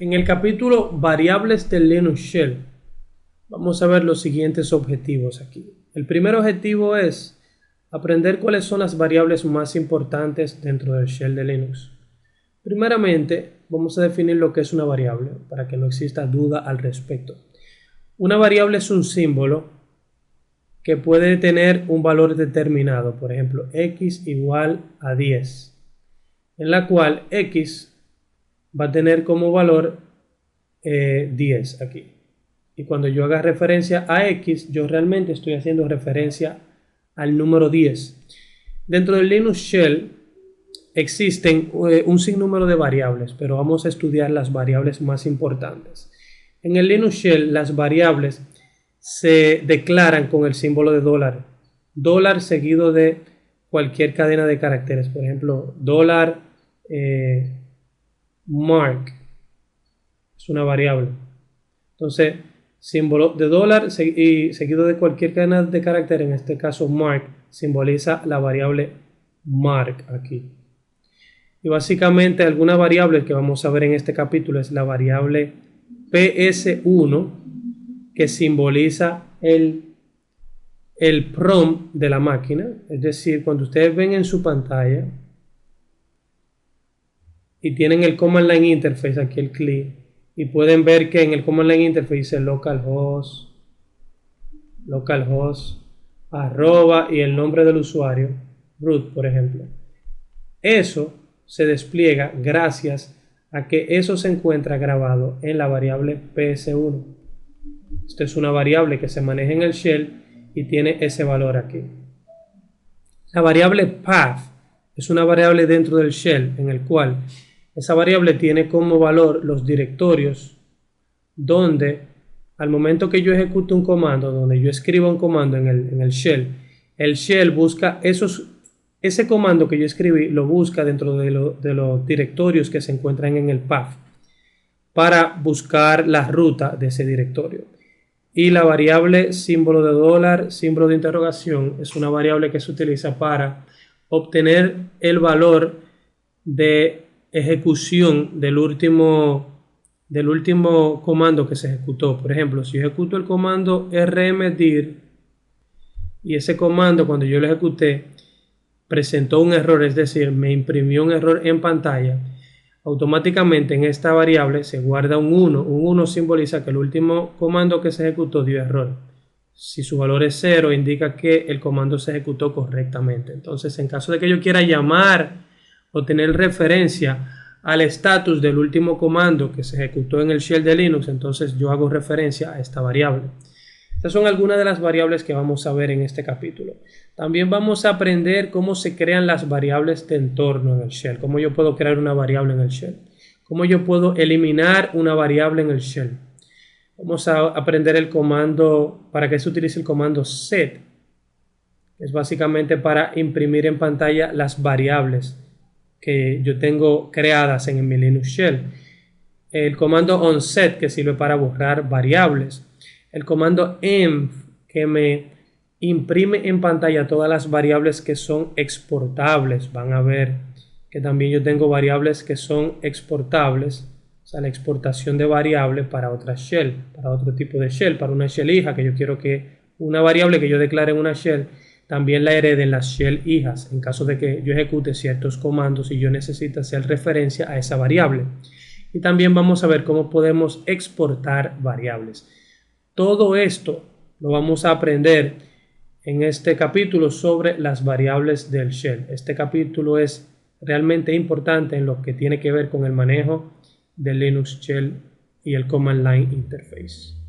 En el capítulo Variables del Linux Shell, vamos a ver los siguientes objetivos aquí. El primer objetivo es aprender cuáles son las variables más importantes dentro del Shell de Linux. Primeramente, vamos a definir lo que es una variable, para que no exista duda al respecto. Una variable es un símbolo que puede tener un valor determinado, por ejemplo, x igual a 10, en la cual x va a tener como valor 10 aquí. Y cuando yo haga referencia a x, yo realmente estoy haciendo referencia al número 10. Dentro del Linux Shell existen un sinnúmero de variables, pero vamos a estudiar las variables más importantes. En el Linux Shell las variables se declaran con el símbolo de dólar. Dólar seguido de cualquier cadena de caracteres. Por ejemplo, dólar mark es una variable. Entonces, símbolo de dólar y seguido de cualquier cadena de caracteres, en este caso mark, simboliza la variable mark aquí. Y básicamente alguna variable que vamos a ver en este capítulo es la variable ps1, que simboliza el prompt de la máquina. Es decir, cuando ustedes ven en su pantalla y tienen el Command Line Interface, aquí el CLI, y pueden ver que en el Command Line Interface dice localhost, arroba y el nombre del usuario, root, por ejemplo. Eso se despliega gracias a que eso se encuentra grabado en la variable ps1. Esta es una variable que se maneja en el shell y tiene ese valor aquí. La variable path es una variable dentro del shell en el cual esa variable tiene como valor los directorios donde al momento que yo ejecuto un comando, donde yo escribo un comando en el shell busca ese comando que yo escribí, lo busca dentro de los directorios que se encuentran en el path para buscar la ruta de ese directorio. Y la variable símbolo de dólar, símbolo de interrogación, es una variable que se utiliza para obtener el valor de ejecución del último comando que se ejecutó. Por ejemplo, si yo ejecuto el comando rmdir y ese comando cuando yo lo ejecuté presentó un error, es decir, me imprimió un error en pantalla, automáticamente en esta variable se guarda un 1. Un 1 simboliza que el último comando que se ejecutó dio error. Si su valor es 0, indica que el comando se ejecutó correctamente. Entonces, en caso de que yo quiera llamar o tener referencia al estatus del último comando que se ejecutó en el shell de Linux, entonces yo hago referencia a esta variable. Estas son algunas de las variables que vamos a ver en este capítulo. También vamos a aprender cómo se crean las variables de entorno en el shell, cómo yo puedo crear una variable en el shell, cómo yo puedo eliminar una variable en el shell. Vamos a aprender el comando, para que se utilice el comando set, que es básicamente para imprimir en pantalla las variables que yo tengo creadas en mi Linux Shell. El comando onset, que sirve para borrar variables. El comando env, que me imprime en pantalla todas las variables que son exportables. Van a ver que también yo tengo variables que son exportables, o sea, la exportación de variables para otra shell, para otro tipo de shell, para una shell hija, que yo quiero que una variable que yo declare en una shell también la hereden las shell hijas, en caso de que yo ejecute ciertos comandos y yo necesite hacer referencia a esa variable. Y también vamos a ver cómo podemos exportar variables. Todo esto lo vamos a aprender en este capítulo sobre las variables del shell. Este capítulo es realmente importante en lo que tiene que ver con el manejo del Linux Shell y el Command Line Interface.